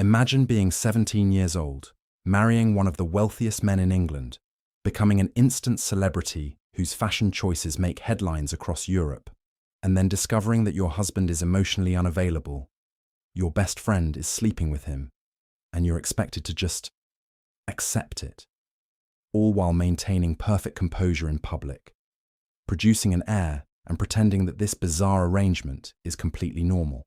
Imagine being 17 years old, marrying one of the wealthiest men in England, becoming an instant celebrity whose fashion choices make headlines across Europe, and then discovering that your husband is emotionally unavailable, your best friend is sleeping with him, and you're expected to just accept it, all while maintaining perfect composure in public, producing an air and pretending that this bizarre arrangement is completely normal.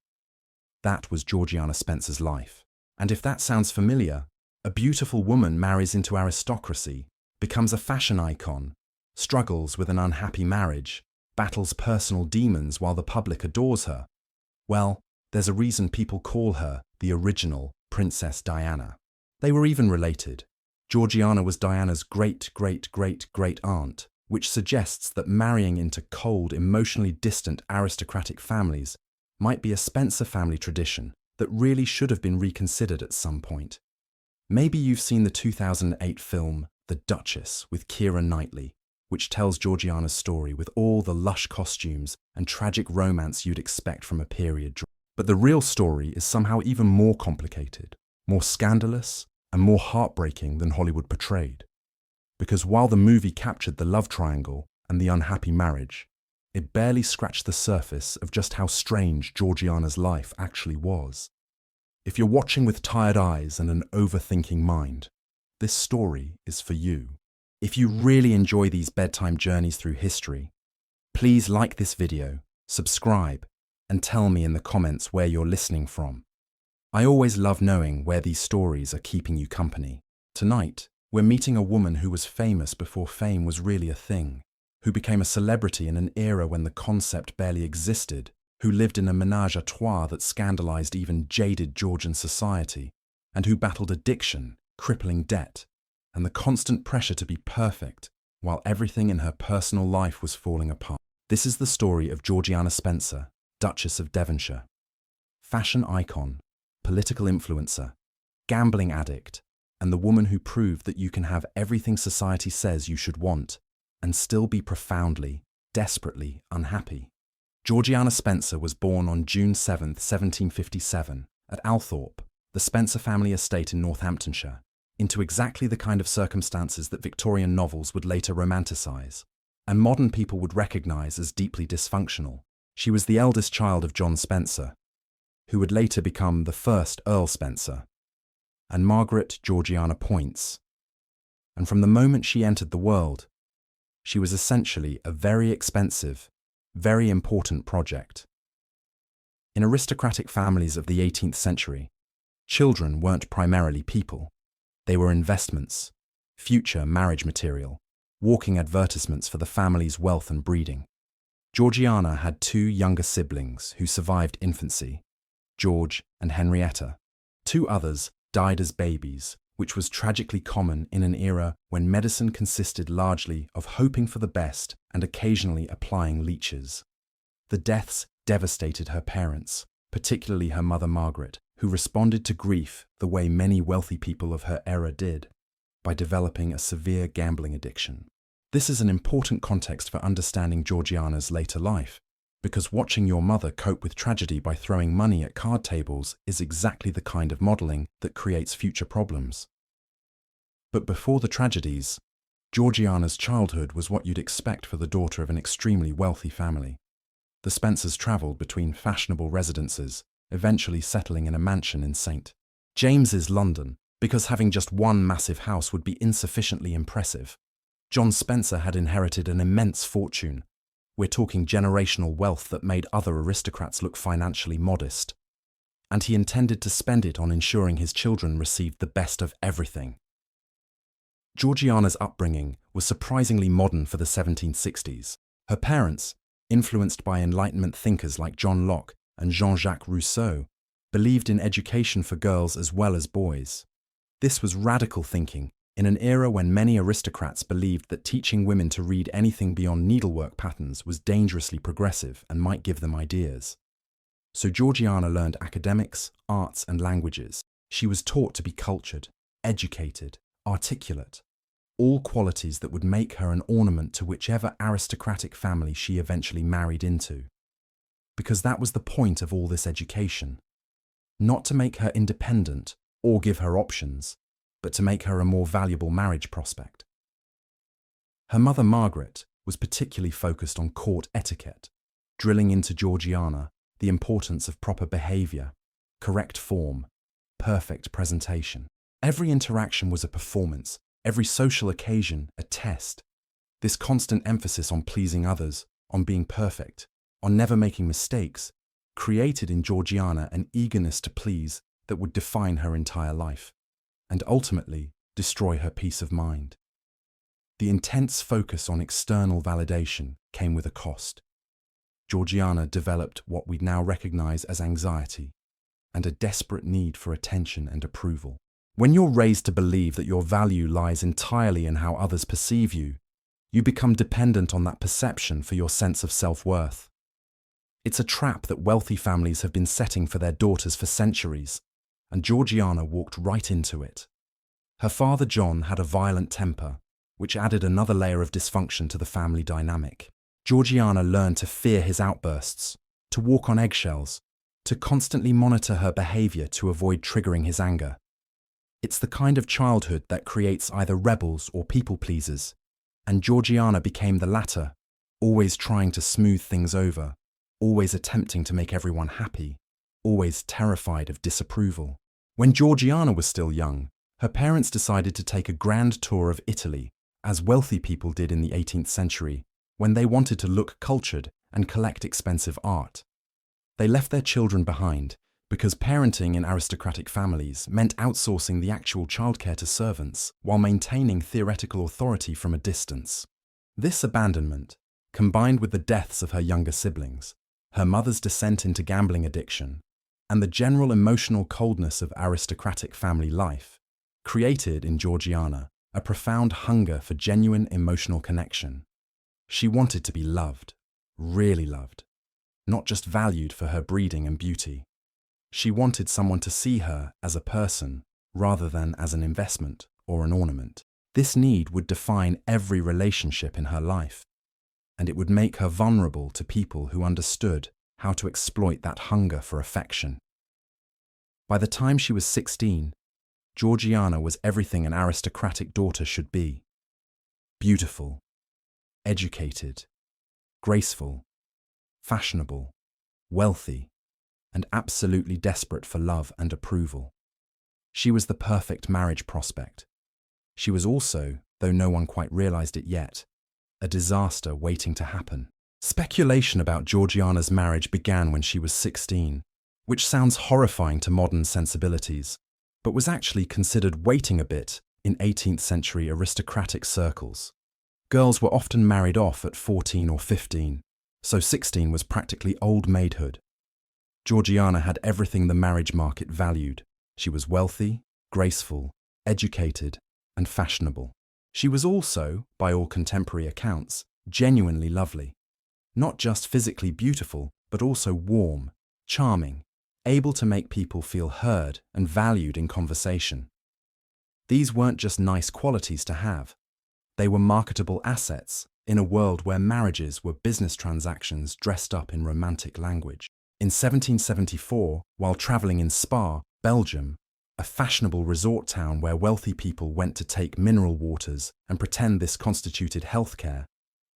That was Georgiana Spencer's life. And if that sounds familiar, a beautiful woman marries into aristocracy, becomes a fashion icon, struggles with an unhappy marriage, battles personal demons while the public adores her. Well, there's a reason people call her the original Princess Diana. They were even related. Georgiana was Diana's great-great-great-great-aunt, which suggests that marrying into cold, emotionally distant aristocratic families might be a Spencer family tradition that really should have been reconsidered at some point. Maybe you've seen the 2008 film The Duchess with Keira Knightley, which tells Georgiana's story with all the lush costumes and tragic romance you'd expect from a period drama. But the real story is somehow even more complicated, more scandalous, and more heartbreaking than Hollywood portrayed. Because while the movie captured the love triangle and the unhappy marriage, it barely scratched the surface of just how strange Georgiana's life actually was. If you're watching with tired eyes and an overthinking mind, this story is for you. If you really enjoy these bedtime journeys through history, please like this video, subscribe, and tell me in the comments where you're listening from. I always love knowing where these stories are keeping you company. Tonight, we're meeting a woman who was famous before fame was really a thing, who became a celebrity in an era when the concept barely existed, who lived in a ménage à trois that scandalized even jaded Georgian society, and who battled addiction, crippling debt, and the constant pressure to be perfect while everything in her personal life was falling apart. This is the story of Georgiana Spencer, Duchess of Devonshire. Fashion icon, political influencer, gambling addict, and the woman who proved that you can have everything society says you should want and still be profoundly, desperately unhappy. Georgiana Spencer was born on June 7, 1757, at Althorpe, the Spencer family estate in Northamptonshire, into exactly the kind of circumstances that Victorian novels would later romanticize, and modern people would recognize as deeply dysfunctional. She was the eldest child of John Spencer, who would later become the first Earl Spencer, and Margaret Georgiana Poyntz. And from the moment she entered the world, she was essentially a very expensive, very important project. In aristocratic families of the 18th century, children weren't primarily people. They were investments, future marriage material, walking advertisements for the family's wealth and breeding. Georgiana had two younger siblings who survived infancy, George and Henrietta. Two others died as babies, which was tragically common in an era when medicine consisted largely of hoping for the best and occasionally applying leeches. The deaths devastated her parents, particularly her mother Margaret, who responded to grief the way many wealthy people of her era did, by developing a severe gambling addiction. This is an important context for understanding Georgiana's later life, because watching your mother cope with tragedy by throwing money at card tables is exactly the kind of modeling that creates future problems. But before the tragedies, Georgiana's childhood was what you'd expect for the daughter of an extremely wealthy family. The Spencers travelled between fashionable residences, eventually settling in a mansion in St. James's, London, because having just one massive house would be insufficiently impressive. John Spencer had inherited an immense fortune. We're talking generational wealth that made other aristocrats look financially modest. And he intended to spend it on ensuring his children received the best of everything. Georgiana's upbringing was surprisingly modern for the 1760s. Her parents, influenced by Enlightenment thinkers like John Locke and Jean-Jacques Rousseau, believed in education for girls as well as boys. This was radical thinking in an era when many aristocrats believed that teaching women to read anything beyond needlework patterns was dangerously progressive and might give them ideas. So Georgiana learned academics, arts, and languages. She was taught to be cultured, educated, articulate, all qualities that would make her an ornament to whichever aristocratic family she eventually married into. Because that was the point of all this education. Not to make her independent or give her options, but to make her a more valuable marriage prospect. Her mother, Margaret, was particularly focused on court etiquette, drilling into Georgiana the importance of proper behavior, correct form, perfect presentation. Every interaction was a performance, every social occasion a test. This constant emphasis on pleasing others, on being perfect, on never making mistakes, created in Georgiana an eagerness to please that would define her entire life, and ultimately destroy her peace of mind. The intense focus on external validation came with a cost. Georgiana developed what we now recognize as anxiety and a desperate need for attention and approval. When you're raised to believe that your value lies entirely in how others perceive you, you become dependent on that perception for your sense of self-worth. It's a trap that wealthy families have been setting for their daughters for centuries, and Georgiana walked right into it. Her father, John, had a violent temper, which added another layer of dysfunction to the family dynamic. Georgiana learned to fear his outbursts, to walk on eggshells, to constantly monitor her behavior to avoid triggering his anger. It's the kind of childhood that creates either rebels or people-pleasers, and Georgiana became the latter, always trying to smooth things over, always attempting to make everyone happy, always terrified of disapproval. When Georgiana was still young, her parents decided to take a grand tour of Italy, as wealthy people did in the 18th century, when they wanted to look cultured and collect expensive art. They left their children behind because parenting in aristocratic families meant outsourcing the actual childcare to servants while maintaining theoretical authority from a distance. This abandonment, combined with the deaths of her younger siblings, her mother's descent into gambling addiction, and the general emotional coldness of aristocratic family life, created in Georgiana a profound hunger for genuine emotional connection. She wanted to be loved, really loved, not just valued for her breeding and beauty. She wanted someone to see her as a person rather than as an investment or an ornament. This need would define every relationship in her life, and it would make her vulnerable to people who understood how to exploit that hunger for affection. By the time she was 16, Georgiana was everything an aristocratic daughter should be. Beautiful, educated, graceful, fashionable, wealthy, and absolutely desperate for love and approval. She was the perfect marriage prospect. She was also, though no one quite realized it yet, a disaster waiting to happen. Speculation about Georgiana's marriage began when she was 16, which sounds horrifying to modern sensibilities, but was actually considered waiting a bit in 18th century aristocratic circles. Girls were often married off at 14 or 15, so 16 was practically old maidhood. Georgiana had everything the marriage market valued. She was wealthy, graceful, educated, and fashionable. She was also, by all contemporary accounts, genuinely lovely. Not just physically beautiful, but also warm, charming, able to make people feel heard and valued in conversation. These weren't just nice qualities to have. They were marketable assets in a world where marriages were business transactions dressed up in romantic language. In 1774, while traveling in Spa, Belgium, a fashionable resort town where wealthy people went to take mineral waters and pretend this constituted healthcare,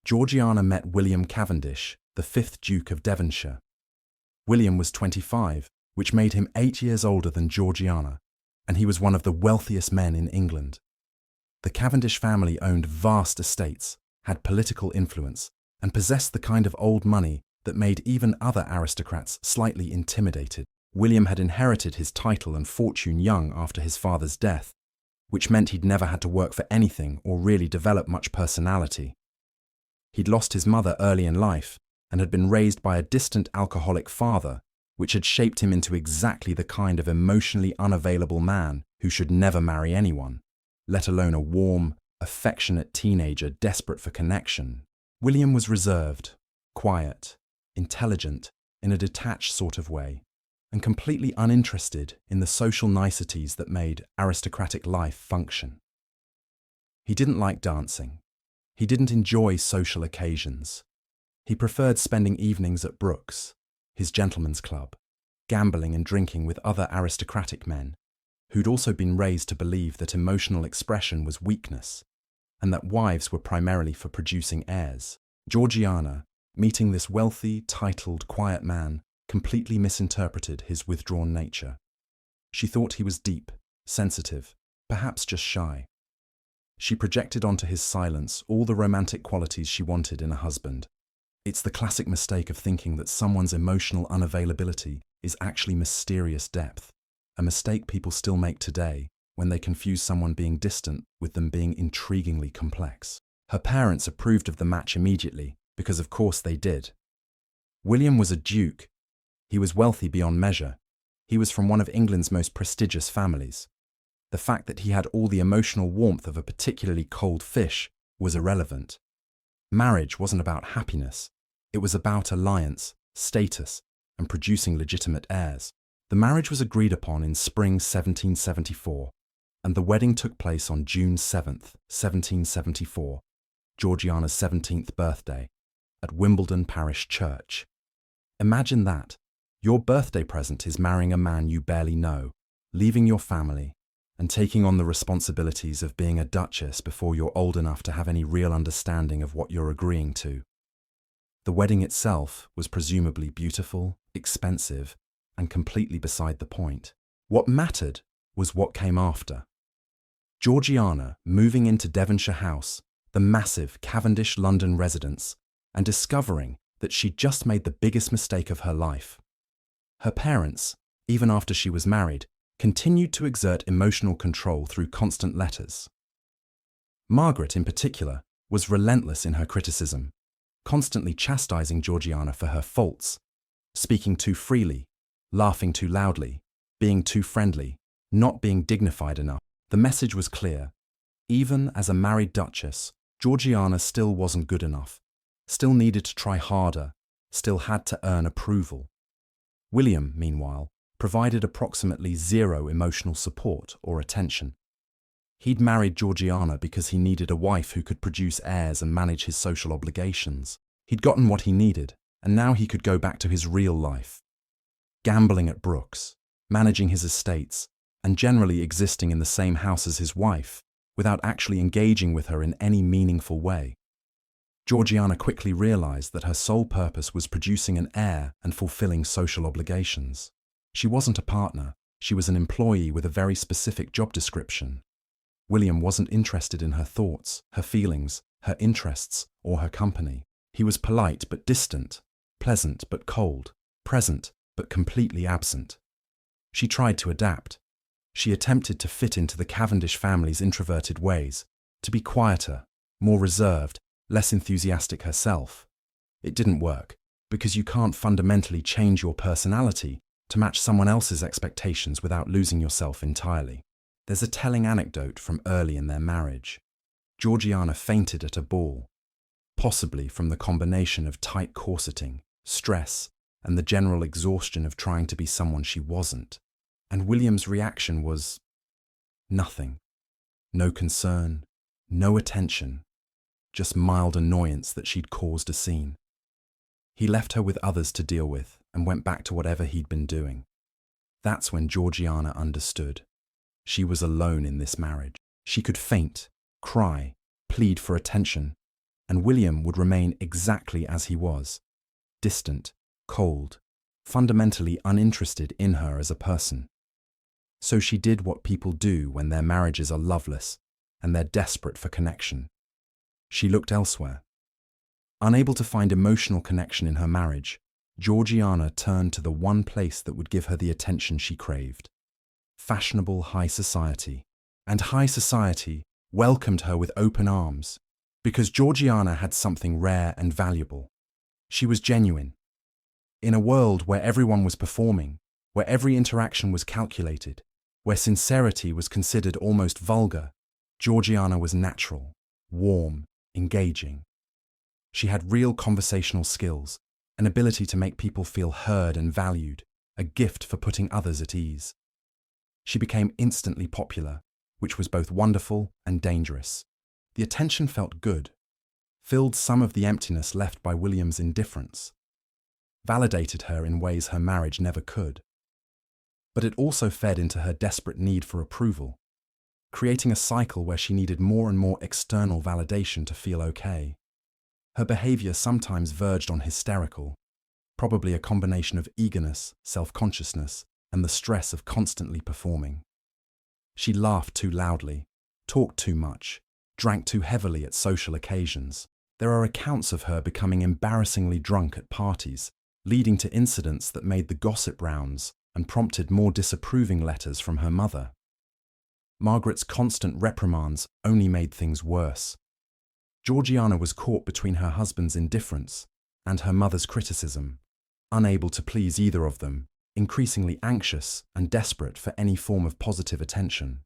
Georgiana met William Cavendish, the 5th Duke of Devonshire. William was 25, which made him 8 years older than Georgiana, and he was one of the wealthiest men in England. The Cavendish family owned vast estates, had political influence, and possessed the kind of old money that made even other aristocrats slightly intimidated. William had inherited his title and fortune young after his father's death, which meant he'd never had to work for anything or really develop much personality. He'd lost his mother early in life and had been raised by a distant alcoholic father, which had shaped him into exactly the kind of emotionally unavailable man who should never marry anyone, let alone a warm, affectionate teenager desperate for connection. William was reserved, quiet, intelligent in a detached sort of way, and completely uninterested in the social niceties that made aristocratic life function. He didn't like dancing. He didn't enjoy social occasions. He preferred spending evenings at Brooks, his gentleman's club, gambling and drinking with other aristocratic men, who'd also been raised to believe that emotional expression was weakness, and that wives were primarily for producing heirs. Georgiana, meeting this wealthy, titled, quiet man, completely misinterpreted his withdrawn nature. She thought he was deep, sensitive, perhaps just shy. She projected onto his silence all the romantic qualities she wanted in a husband. It's the classic mistake of thinking that someone's emotional unavailability is actually mysterious depth, a mistake people still make today when they confuse someone being distant with them being intriguingly complex. Her parents approved of the match immediately, because of course they did. William was a duke. He was wealthy beyond measure. He was from one of England's most prestigious families. The fact that he had all the emotional warmth of a particularly cold fish was irrelevant. Marriage wasn't about happiness. It was about alliance, status, and producing legitimate heirs. The marriage was agreed upon in spring 1774, and the wedding took place on June 7th, 1774, Georgiana's 17th birthday, at Wimbledon Parish Church. Imagine that. Your birthday present is marrying a man you barely know, leaving your family, and taking on the responsibilities of being a duchess before you're old enough to have any real understanding of what you're agreeing to. The wedding itself was presumably beautiful, expensive, and completely beside the point. What mattered was what came after. Georgiana moving into Devonshire House, the massive Cavendish London residence, and discovering that she'd just made the biggest mistake of her life. Her parents, even after she was married, continued to exert emotional control through constant letters. Margaret, in particular, was relentless in her criticism, constantly chastising Georgiana for her faults, speaking too freely, laughing too loudly, being too friendly, not being dignified enough. The message was clear. Even as a married duchess, Georgiana still wasn't good enough, still needed to try harder, still had to earn approval. William, meanwhile, provided approximately zero emotional support or attention. He'd married Georgiana because he needed a wife who could produce heirs and manage his social obligations. He'd gotten what he needed, and now he could go back to his real life. Gambling at Brooks, managing his estates, and generally existing in the same house as his wife, without actually engaging with her in any meaningful way. Georgiana quickly realized that her sole purpose was producing an heir and fulfilling social obligations. She wasn't a partner, she was an employee with a very specific job description. William wasn't interested in her thoughts, her feelings, her interests, or her company. He was polite but distant, pleasant but cold, present but completely absent. She tried to adapt. She attempted to fit into the Cavendish family's introverted ways, to be quieter, more reserved, less enthusiastic herself. It didn't work, because you can't fundamentally change your personality to match someone else's expectations without losing yourself entirely. There's a telling anecdote from early in their marriage. Georgiana fainted at a ball, possibly from the combination of tight corseting, stress, and the general exhaustion of trying to be someone she wasn't. And William's reaction was nothing. No concern, no attention, just mild annoyance that she'd caused a scene. He left her with others to deal with and went back to whatever he'd been doing. That's when Georgiana understood. She was alone in this marriage. She could faint, cry, plead for attention, and William would remain exactly as he was, distant, cold, fundamentally uninterested in her as a person. So she did what people do when their marriages are loveless and they're desperate for connection. She looked elsewhere. Unable to find emotional connection in her marriage, Georgiana turned to the one place that would give her the attention she craved: fashionable high society. And high society welcomed her with open arms, because Georgiana had something rare and valuable. She was genuine. In a world where everyone was performing, where every interaction was calculated, where sincerity was considered almost vulgar, Georgiana was natural, warm, engaging. She had real conversational skills, an ability to make people feel heard and valued, a gift for putting others at ease. She became instantly popular, which was both wonderful and dangerous. The attention felt good, filled some of the emptiness left by William's indifference, validated her in ways her marriage never could. But it also fed into her desperate need for approval, creating a cycle where she needed more and more external validation to feel okay. Her behavior sometimes verged on hysterical, probably a combination of eagerness, self-consciousness, and the stress of constantly performing. She laughed too loudly, talked too much, drank too heavily at social occasions. There are accounts of her becoming embarrassingly drunk at parties, leading to incidents that made the gossip rounds and prompted more disapproving letters from her mother. Margaret's constant reprimands only made things worse. Georgiana was caught between her husband's indifference and her mother's criticism, unable to please either of them, increasingly anxious and desperate for any form of positive attention.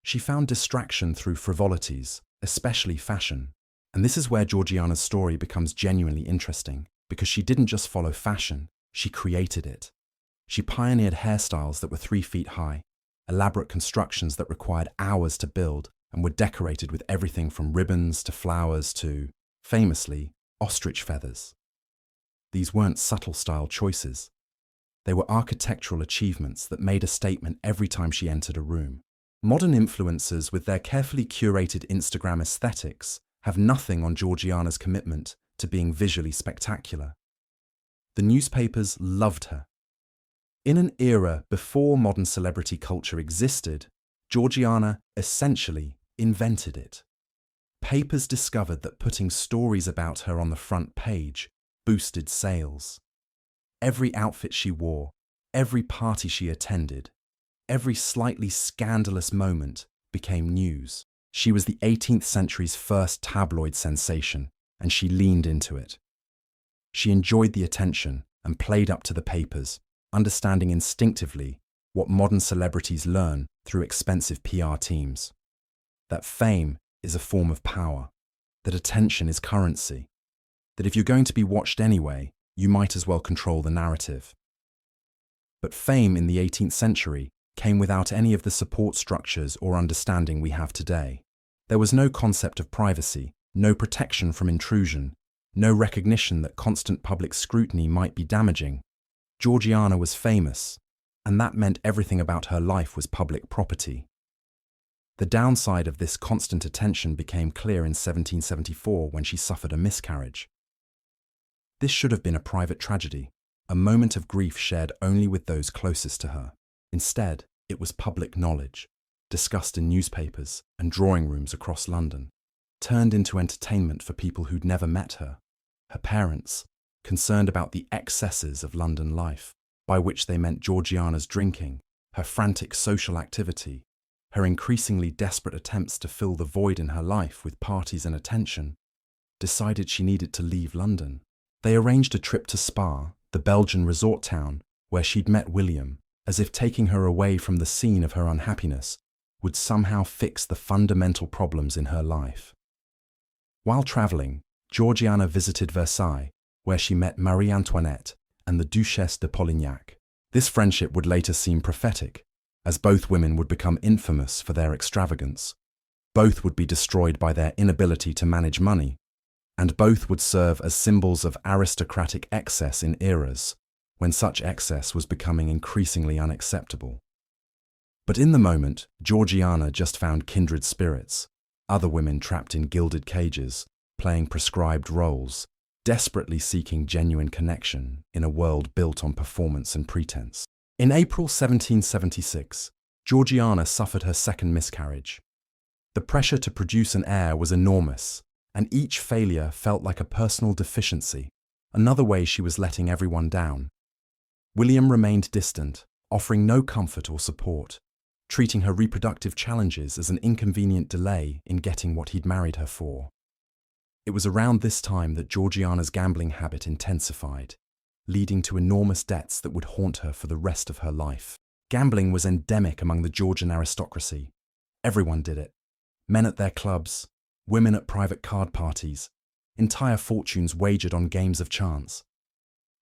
She found distraction through frivolities, especially fashion. And this is where Georgiana's story becomes genuinely interesting, because she didn't just follow fashion, she created it. She pioneered hairstyles that were 3 feet high, elaborate constructions that required hours to build and were decorated with everything from ribbons to flowers to, famously, ostrich feathers. These weren't subtle style choices. They were architectural achievements that made a statement every time she entered a room. Modern influencers, with their carefully curated Instagram aesthetics, have nothing on Georgiana's commitment to being visually spectacular. The newspapers loved her. In an era before modern celebrity culture existed, Georgiana essentially invented it. Papers discovered that putting stories about her on the front page boosted sales. Every outfit she wore, every party she attended, every slightly scandalous moment became news. She was the 18th century's first tabloid sensation, and she leaned into it. She enjoyed the attention and played up to the papers, understanding instinctively what modern celebrities learn through expensive PR teams. That fame is a form of power, that attention is currency, that if you're going to be watched anyway, you might as well control the narrative. But fame in the 18th century came without any of the support structures or understanding we have today. There was no concept of privacy, no protection from intrusion, no recognition that constant public scrutiny might be damaging. Georgiana was famous, and that meant everything about her life was public property. The downside of this constant attention became clear in 1774 when she suffered a miscarriage. This should have been a private tragedy, a moment of grief shared only with those closest to her. Instead, it was public knowledge, discussed in newspapers and drawing rooms across London, turned into entertainment for people who'd never met her. Her parents, concerned about the excesses of London life, by which they meant Georgiana's drinking, her frantic social activity, her increasingly desperate attempts to fill the void in her life with parties and attention, decided she needed to leave London. They arranged a trip to Spa, the Belgian resort town, where she'd met William, as if taking her away from the scene of her unhappiness would somehow fix the fundamental problems in her life. While travelling, Georgiana visited Versailles, where she met Marie Antoinette and the Duchess de Polignac. This friendship would later seem prophetic, as both women would become infamous for their extravagance. Both would be destroyed by their inability to manage money, and both would serve as symbols of aristocratic excess in eras when such excess was becoming increasingly unacceptable. But in the moment, Georgiana just found kindred spirits, other women trapped in gilded cages, playing prescribed roles, desperately seeking genuine connection in a world built on performance and pretense. In April 1776, Georgiana suffered her second miscarriage. The pressure to produce an heir was enormous, and each failure felt like a personal deficiency, another way she was letting everyone down. William remained distant, offering no comfort or support, treating her reproductive challenges as an inconvenient delay in getting what he'd married her for. It was around this time that Georgiana's gambling habit intensified, leading to enormous debts that would haunt her for the rest of her life. Gambling was endemic among the Georgian aristocracy. Everyone did it. Men at their clubs, women at private card parties, entire fortunes wagered on games of chance.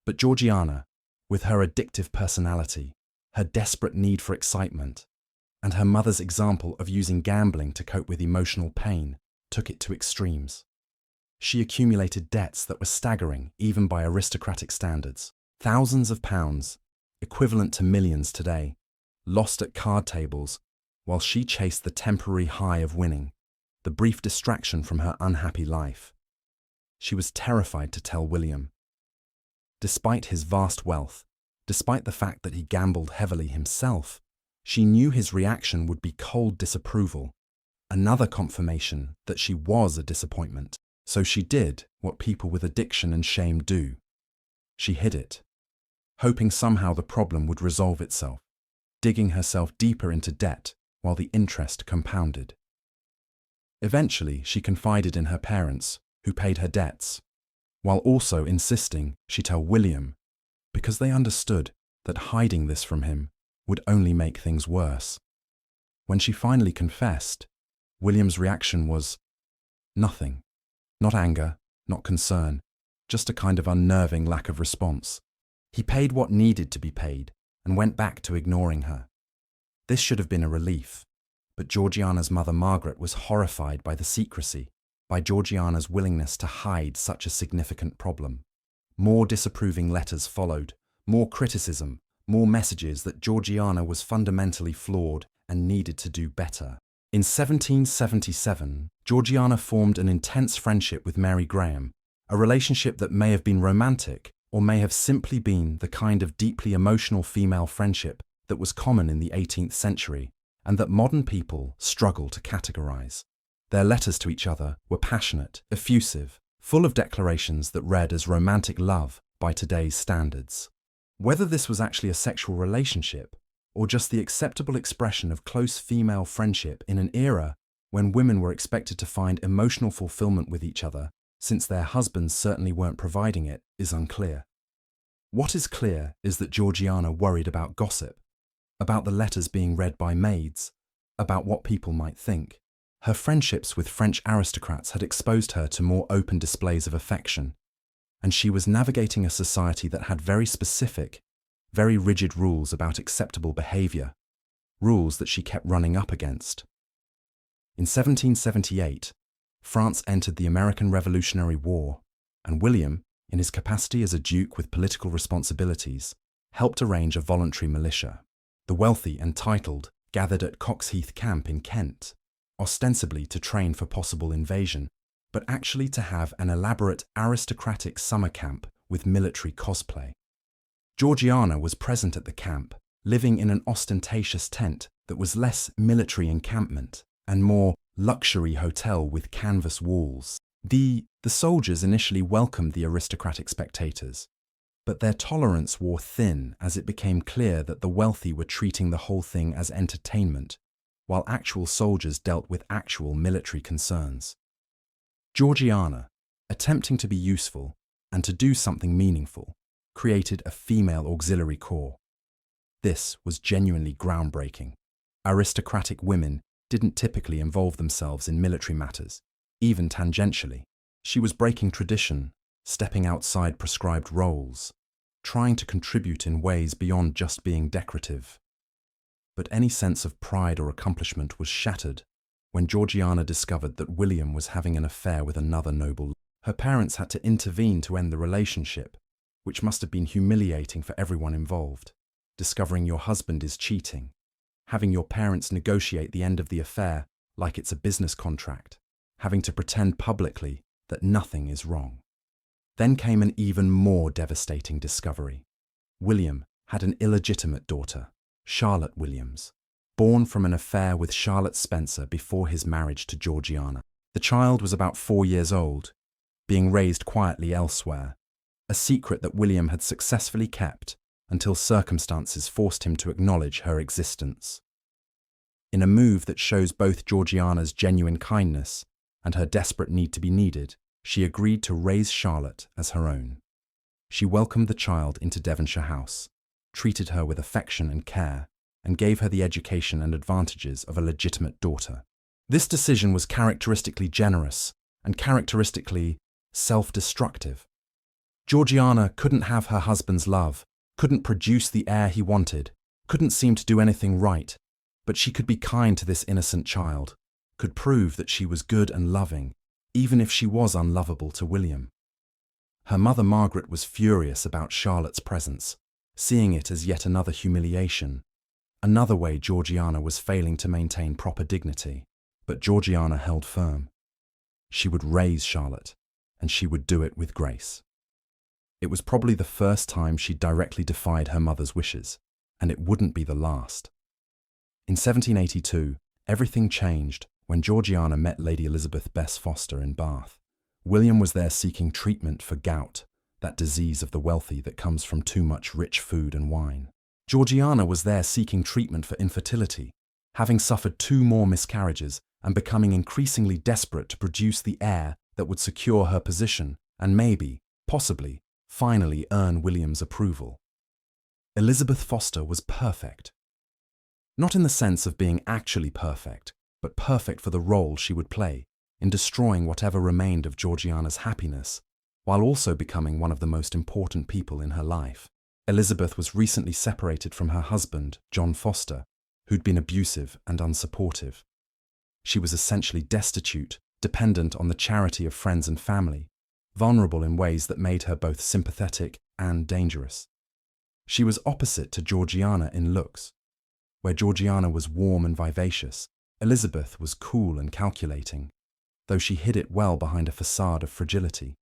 But Georgiana, with her addictive personality, her desperate need for excitement, and her mother's example of using gambling to cope with emotional pain, took it to extremes. She accumulated debts that were staggering even by aristocratic standards. Thousands of pounds, equivalent to millions today, lost at card tables, while she chased the temporary high of winning, the brief distraction from her unhappy life. She was terrified to tell William. Despite his vast wealth, despite the fact that he gambled heavily himself, she knew his reaction would be cold disapproval, another confirmation that she was a disappointment. So she did what people with addiction and shame do. She hid it, hoping somehow the problem would resolve itself, digging herself deeper into debt while the interest compounded. Eventually, she confided in her parents, who paid her debts, while also insisting she tell William, because they understood that hiding this from him would only make things worse. When she finally confessed, William's reaction was nothing. Not anger, not concern, just a kind of unnerving lack of response. He paid what needed to be paid and went back to ignoring her. This should have been a relief, but Georgiana's mother Margaret was horrified by the secrecy, by Georgiana's willingness to hide such a significant problem. More disapproving letters followed, more criticism, more messages that Georgiana was fundamentally flawed and needed to do better. In 1777, Georgiana formed an intense friendship with Mary Graham, a relationship that may have been romantic or may have simply been the kind of deeply emotional female friendship that was common in the 18th century and that modern people struggle to categorize. Their letters to each other were passionate, effusive, full of declarations that read as romantic love by today's standards. Whether this was actually a sexual relationship or just the acceptable expression of close female friendship in an era when women were expected to find emotional fulfillment with each other, since their husbands certainly weren't providing it, is unclear. What is clear is that Georgiana worried about gossip, about the letters being read by maids, about what people might think. Her friendships with French aristocrats had exposed her to more open displays of affection, and she was navigating a society that had very specific, very rigid rules about acceptable behavior, rules that she kept running up against. In 1778, France entered the American Revolutionary War, and William, in his capacity as a duke with political responsibilities, helped arrange a voluntary militia. The wealthy and titled gathered at Coxheath Camp in Kent, ostensibly to train for possible invasion, but actually to have an elaborate aristocratic summer camp with military cosplay. Georgiana was present at the camp, living in an ostentatious tent that was less military encampment and more luxury hotel with canvas walls. The soldiers initially welcomed the aristocratic spectators, but their tolerance wore thin as it became clear that the wealthy were treating the whole thing as entertainment, while actual soldiers dealt with actual military concerns. Georgiana, attempting to be useful and to do something meaningful, created a female auxiliary corps. This was genuinely groundbreaking. Aristocratic women didn't typically involve themselves in military matters, even tangentially. She was breaking tradition, stepping outside prescribed roles, trying to contribute in ways beyond just being decorative. But any sense of pride or accomplishment was shattered when Georgiana discovered that William was having an affair with another noble. Her parents had to intervene to end the relationship, which must have been humiliating for everyone involved. Discovering your husband is cheating, having your parents negotiate the end of the affair like it's a business contract, having to pretend publicly that nothing is wrong. Then came an even more devastating discovery. William had an illegitimate daughter, Charlotte Williams, born from an affair with Charlotte Spencer before his marriage to Georgiana. The child was about 4 years old, being raised quietly elsewhere, a secret that William had successfully kept until circumstances forced him to acknowledge her existence. In a move that shows both Georgiana's genuine kindness and her desperate need to be needed, she agreed to raise Charlotte as her own. She welcomed the child into Devonshire House, treated her with affection and care, and gave her the education and advantages of a legitimate daughter. This decision was characteristically generous and characteristically self-destructive. Georgiana couldn't have her husband's love, couldn't produce the heir he wanted, couldn't seem to do anything right, but she could be kind to this innocent child, could prove that she was good and loving, even if she was unlovable to William. Her mother Margaret was furious about Charlotte's presence, seeing it as yet another humiliation, another way Georgiana was failing to maintain proper dignity. But Georgiana held firm. She would raise Charlotte, and she would do it with grace. It was probably the first time she directly defied her mother's wishes, and it wouldn't be the last. In 1782, everything changed when Georgiana met Lady Elizabeth Bess Foster in Bath. William was there seeking treatment for gout, that disease of the wealthy that comes from too much rich food and wine. Georgiana was there seeking treatment for infertility, having suffered 2 more miscarriages and becoming increasingly desperate to produce the heir that would secure her position and maybe, possibly, finally earn William's approval. Elizabeth Foster was perfect. Not in the sense of being actually perfect, but perfect for the role she would play in destroying whatever remained of Georgiana's happiness, while also becoming one of the most important people in her life. Elizabeth was recently separated from her husband, John Foster, who'd been abusive and unsupportive. She was essentially destitute, dependent on the charity of friends and family, vulnerable in ways that made her both sympathetic and dangerous. She was opposite to Georgiana in looks. Where Georgiana was warm and vivacious, Elizabeth was cool and calculating, though she hid it well behind a facade of fragility.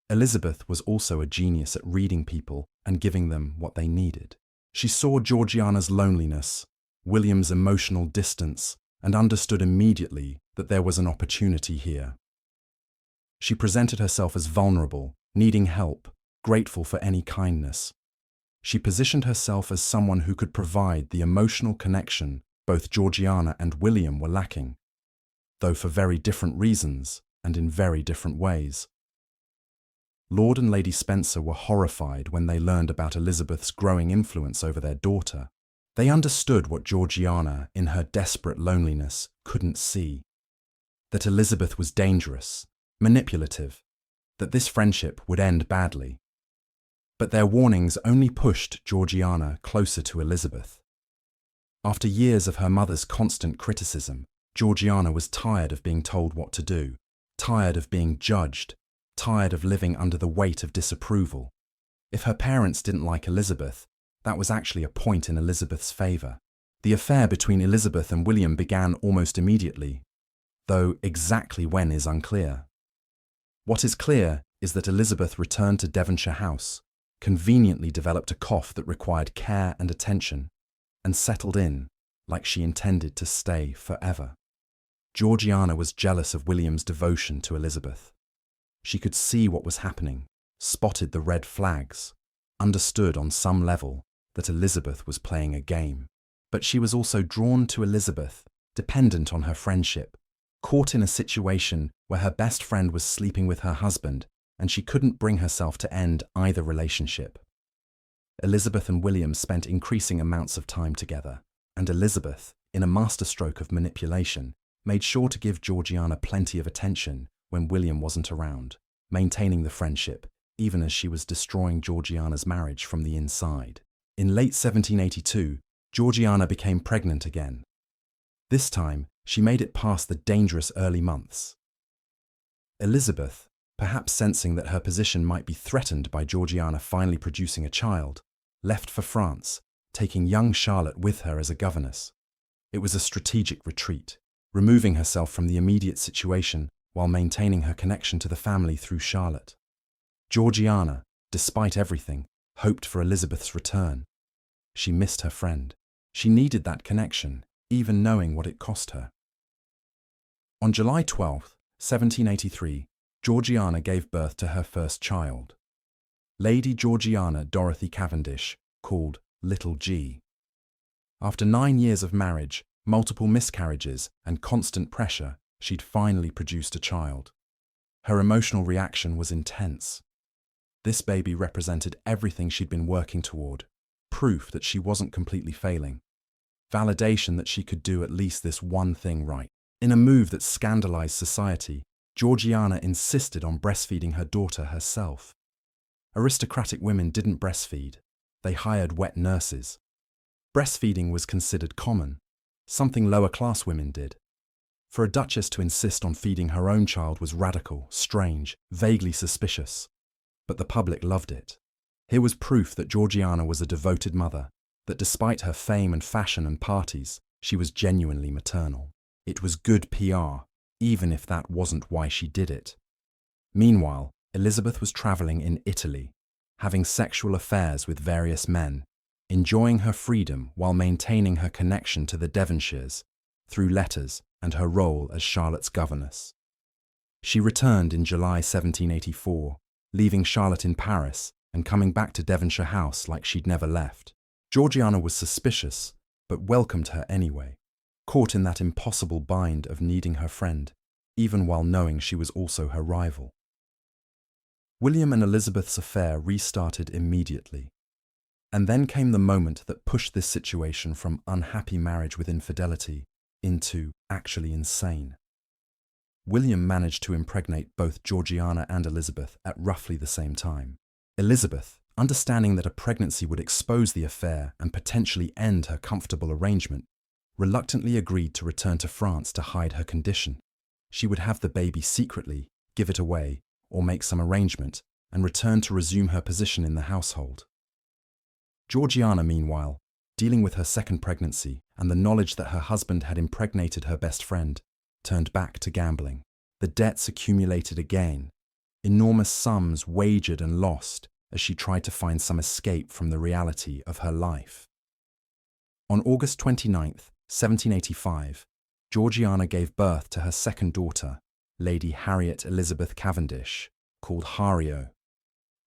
Elizabeth was also a genius at reading people and giving them what they needed. She saw Georgiana's loneliness, William's emotional distance, and understood immediately that there was an opportunity here. She presented herself as vulnerable, needing help, grateful for any kindness. She positioned herself as someone who could provide the emotional connection both Georgiana and William were lacking, though for very different reasons and in very different ways. Lord and Lady Spencer were horrified when they learned about Elizabeth's growing influence over their daughter. They understood what Georgiana, in her desperate loneliness, couldn't see. That Elizabeth was dangerous, manipulative, that this friendship would end badly. But their warnings only pushed Georgiana closer to Elizabeth. After years of her mother's constant criticism, Georgiana was tired of being told what to do, tired of being judged, tired of living under the weight of disapproval. If her parents didn't like Elizabeth, that was actually a point in Elizabeth's favour. The affair between Elizabeth and William began almost immediately, though exactly when is unclear. What is clear is that Elizabeth returned to Devonshire House, conveniently developed a cough that required care and attention, and settled in like she intended to stay forever. Georgiana was jealous of William's devotion to Elizabeth. She could see what was happening, spotted the red flags, understood on some level that Elizabeth was playing a game. But she was also drawn to Elizabeth, dependent on her friendship, caught in a situation where her best friend was sleeping with her husband and she couldn't bring herself to end either relationship. Elizabeth and William spent increasing amounts of time together, and Elizabeth, in a masterstroke of manipulation, made sure to give Georgiana plenty of attention when William wasn't around, maintaining the friendship, even as she was destroying Georgiana's marriage from the inside. In late 1782, Georgiana became pregnant again. This time, she made it past the dangerous early months. Elizabeth, perhaps sensing that her position might be threatened by Georgiana finally producing a child, left for France, taking young Charlotte with her as a governess. It was a strategic retreat, removing herself from the immediate situation while maintaining her connection to the family through Charlotte. Georgiana, despite everything, hoped for Elizabeth's return. She missed her friend. She needed that connection, even knowing what it cost her. On July 12, 1783, Georgiana gave birth to her first child, Lady Georgiana Dorothy Cavendish, called Little G. After 9 years of marriage, multiple miscarriages, and constant pressure, she'd finally produced a child. Her emotional reaction was intense. This baby represented everything she'd been working toward, proof that she wasn't completely failing, validation that she could do at least this one thing right. In a move that scandalized society, Georgiana insisted on breastfeeding her daughter herself. Aristocratic women didn't breastfeed. They hired wet nurses. Breastfeeding was considered common, something lower-class women did. For a duchess to insist on feeding her own child was radical, strange, vaguely suspicious. But the public loved it. Here was proof that Georgiana was a devoted mother, that despite her fame and fashion and parties, she was genuinely maternal. It was good PR, even if that wasn't why she did it. Meanwhile, Elizabeth was traveling in Italy, having sexual affairs with various men, enjoying her freedom while maintaining her connection to the Devonshires through letters and her role as Charlotte's governess. She returned in July 1784, leaving Charlotte in Paris and coming back to Devonshire House like she'd never left. Georgiana was suspicious, but welcomed her anyway, caught in that impossible bind of needing her friend, even while knowing she was also her rival. William and Elizabeth's affair restarted immediately, and then came the moment that pushed this situation from unhappy marriage with infidelity into actually insane. William managed to impregnate both Georgiana and Elizabeth at roughly the same time. Elizabeth, understanding that a pregnancy would expose the affair and potentially end her comfortable arrangement, reluctantly agreed to return to France to hide her condition. She would have the baby secretly, give it away, or make some arrangement, and return to resume her position in the household. Georgiana, meanwhile, dealing with her second pregnancy and the knowledge that her husband had impregnated her best friend, turned back to gambling. The debts accumulated again, enormous sums wagered and lost as she tried to find some escape from the reality of her life. On August 29, 1785, Georgiana gave birth to her second daughter, Lady Harriet Elizabeth Cavendish, called Hario.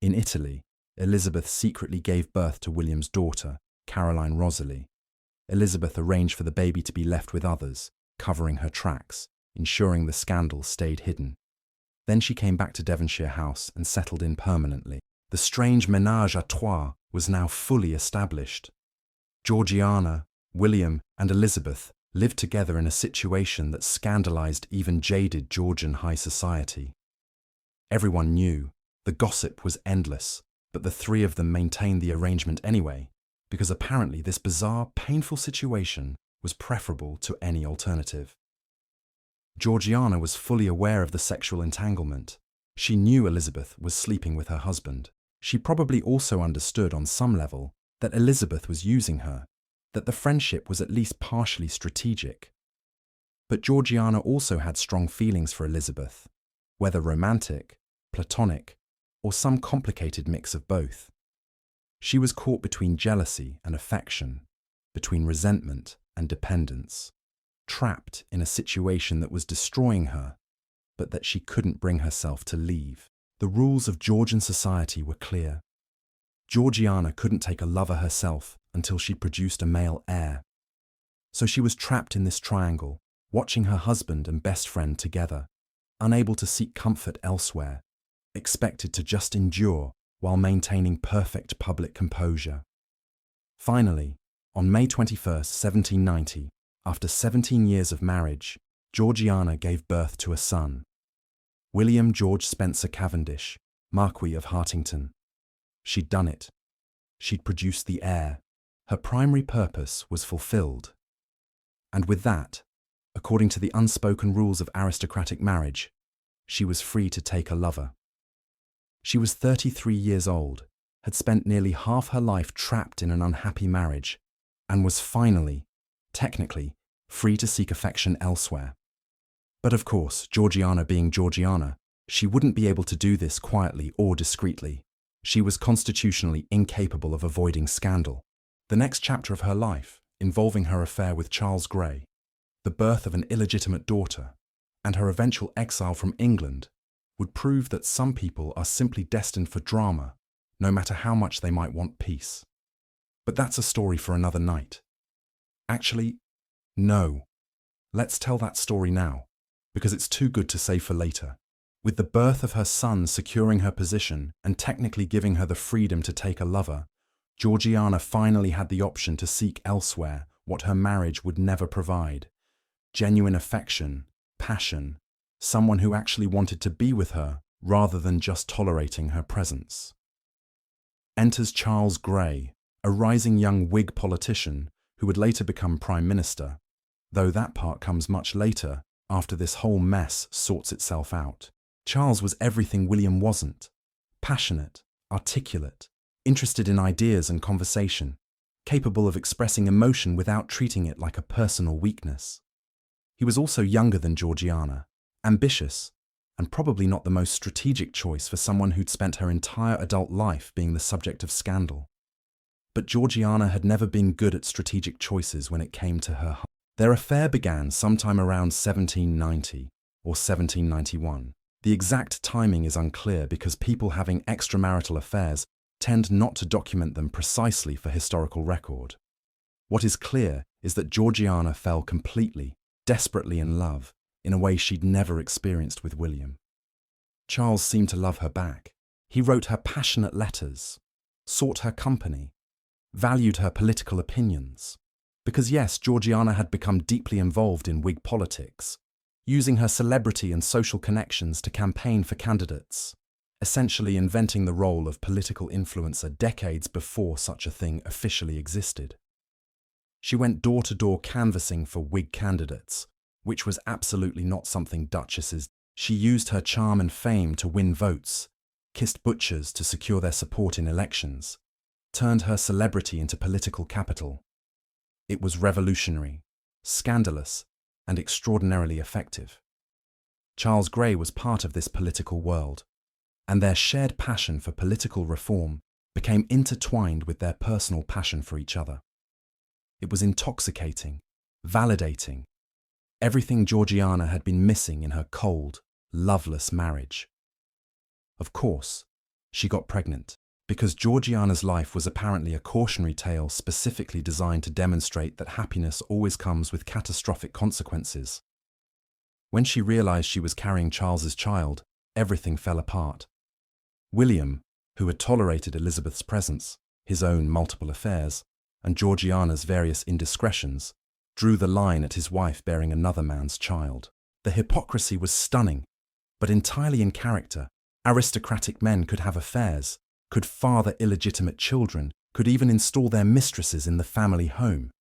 In Italy, Elizabeth secretly gave birth to William's daughter, Caroline Rosalie. Elizabeth arranged for the baby to be left with others, covering her tracks, ensuring the scandal stayed hidden. Then she came back to Devonshire House and settled in permanently. The strange ménage à trois was now fully established. Georgiana, William, and Elizabeth lived together in a situation that scandalized even jaded Georgian high society. Everyone knew, the gossip was endless, but the three of them maintained the arrangement anyway, because apparently this bizarre, painful situation was preferable to any alternative. Georgiana was fully aware of the sexual entanglement. She knew Elizabeth was sleeping with her husband. She probably also understood on some level that Elizabeth was using her, that the friendship was at least partially strategic. But Georgiana also had strong feelings for Elizabeth, whether romantic, platonic, or some complicated mix of both. She was caught between jealousy and affection, between resentment and dependence, trapped in a situation that was destroying her, but that she couldn't bring herself to leave. The rules of Georgian society were clear. Georgiana couldn't take a lover herself until she'd produced a male heir. So she was trapped in this triangle, watching her husband and best friend together, unable to seek comfort elsewhere, expected to just endure while maintaining perfect public composure. Finally, on May 21, 1790, after 17 years of marriage, Georgiana gave birth to a son, William George Spencer Cavendish, Marquis of Hartington. She'd done it. She'd produced the heir. Her primary purpose was fulfilled. And with that, according to the unspoken rules of aristocratic marriage, she was free to take a lover. She was 33 years old, had spent nearly half her life trapped in an unhappy marriage, and was finally, technically, free to seek affection elsewhere. But of course, Georgiana being Georgiana, she wouldn't be able to do this quietly or discreetly. She was constitutionally incapable of avoiding scandal. The next chapter of her life, involving her affair with Charles Grey, the birth of an illegitimate daughter, and her eventual exile from England, would prove that some people are simply destined for drama, no matter how much they might want peace. But that's a story for another night. Actually, no. Let's tell that story now, because it's too good to save for later. With the birth of her son securing her position and technically giving her the freedom to take a lover, Georgiana finally had the option to seek elsewhere what her marriage would never provide: genuine affection, passion, someone who actually wanted to be with her rather than just tolerating her presence. Enters Charles Grey, a rising young Whig politician who would later become Prime Minister, though that part comes much later, after this whole mess sorts itself out. Charles was everything William wasn't: passionate, articulate, interested in ideas and conversation, capable of expressing emotion without treating it like a personal weakness. He was also younger than Georgiana, ambitious, and probably not the most strategic choice for someone who'd spent her entire adult life being the subject of scandal. But Georgiana had never been good at strategic choices when it came to her heart. Their affair began sometime around 1790 or 1791. The exact timing is unclear because people having extramarital affairs tend not to document them precisely for historical record. What is clear is that Georgiana fell completely, desperately in love, in a way she'd never experienced with William. Charles seemed to love her back. He wrote her passionate letters, sought her company, valued her political opinions. Because yes, Georgiana had become deeply involved in Whig politics, using her celebrity and social connections to campaign for candidates, essentially inventing the role of political influencer decades before such a thing officially existed. She went door-to-door canvassing for Whig candidates, which was absolutely not something duchesses. She used her charm and fame to win votes, kissed butchers to secure their support in elections, turned her celebrity into political capital. It was revolutionary, scandalous, and extraordinarily effective. Charles Grey was part of this political world, and their shared passion for political reform became intertwined with their personal passion for each other. It was intoxicating, validating, everything Georgiana had been missing in her cold, loveless marriage. Of course, she got pregnant, because Georgiana's life was apparently a cautionary tale specifically designed to demonstrate that happiness always comes with catastrophic consequences. When she realized she was carrying Charles's child, everything fell apart. William, who had tolerated Elizabeth's presence, his own multiple affairs, and Georgiana's various indiscretions, drew the line at his wife bearing another man's child. The hypocrisy was stunning, but entirely in character. Aristocratic men could have affairs, could father illegitimate children, could even install their mistresses in the family home.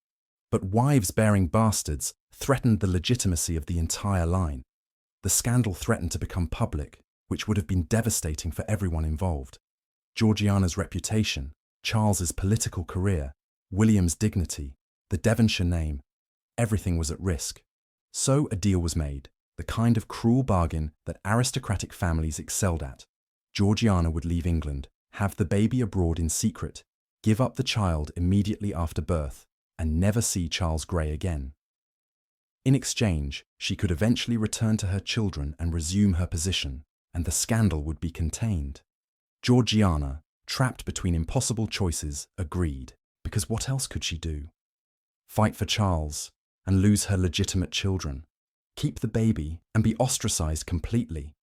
But wives bearing bastards threatened the legitimacy of the entire line. The scandal threatened to become public, which would have been devastating for everyone involved. Georgiana's reputation, Charles's political career, William's dignity, the Devonshire name, everything was at risk. So a deal was made, the kind of cruel bargain that aristocratic families excelled at. Georgiana would leave England, have the baby abroad in secret, give up the child immediately after birth, and never see Charles Grey again. In exchange, she could eventually return to her children and resume her position, and the scandal would be contained. Georgiana, trapped between impossible choices, agreed, because what else could she do? Fight for Charles and lose her legitimate children, keep the baby and be ostracized completely.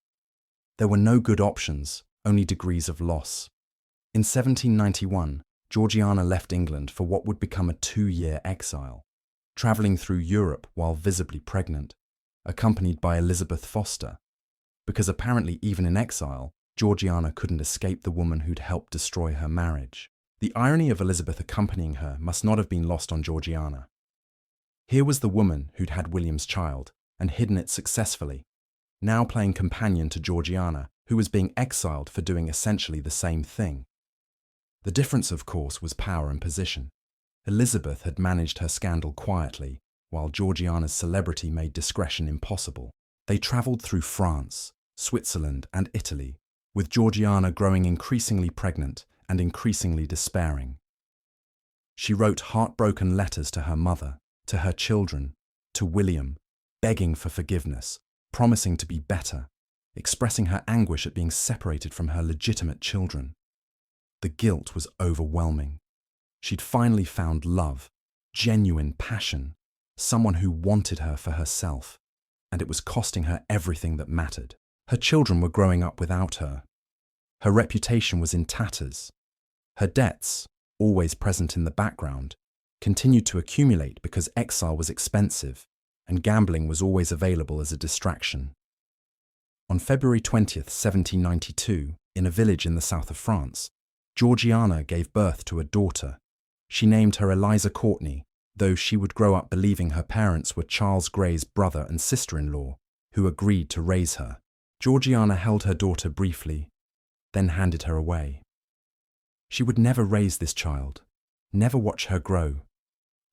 There were no good options, only degrees of loss. In 1791, Georgiana left England for what would become a 2-year exile, travelling through Europe while visibly pregnant, accompanied by Elizabeth Foster, because apparently even in exile, Georgiana couldn't escape the woman who'd helped destroy her marriage. The irony of Elizabeth accompanying her must not have been lost on Georgiana. Here was the woman who'd had William's child and hidden it successfully, now playing companion to Georgiana, who was being exiled for doing essentially the same thing. The difference, of course, was power and position. Elizabeth had managed her scandal quietly, while Georgiana's celebrity made discretion impossible. They travelled through France, Switzerland, and Italy, with Georgiana growing increasingly pregnant and increasingly despairing. She wrote heartbroken letters to her mother, to her children, to William, begging for forgiveness, promising to be better, expressing her anguish at being separated from her legitimate children. The guilt was overwhelming. She'd finally found love, genuine passion, someone who wanted her for herself, and it was costing her everything that mattered. Her children were growing up without her. Her reputation was in tatters. Her debts, always present in the background, continued to accumulate because exile was expensive and gambling was always available as a distraction. On February 20th, 1792, in a village in the south of France, Georgiana gave birth to a daughter. She named her Eliza Courtney, though she would grow up believing her parents were Charles Grey's brother and sister-in-law, who agreed to raise her. Georgiana held her daughter briefly, then handed her away. She would never raise this child, never watch her grow,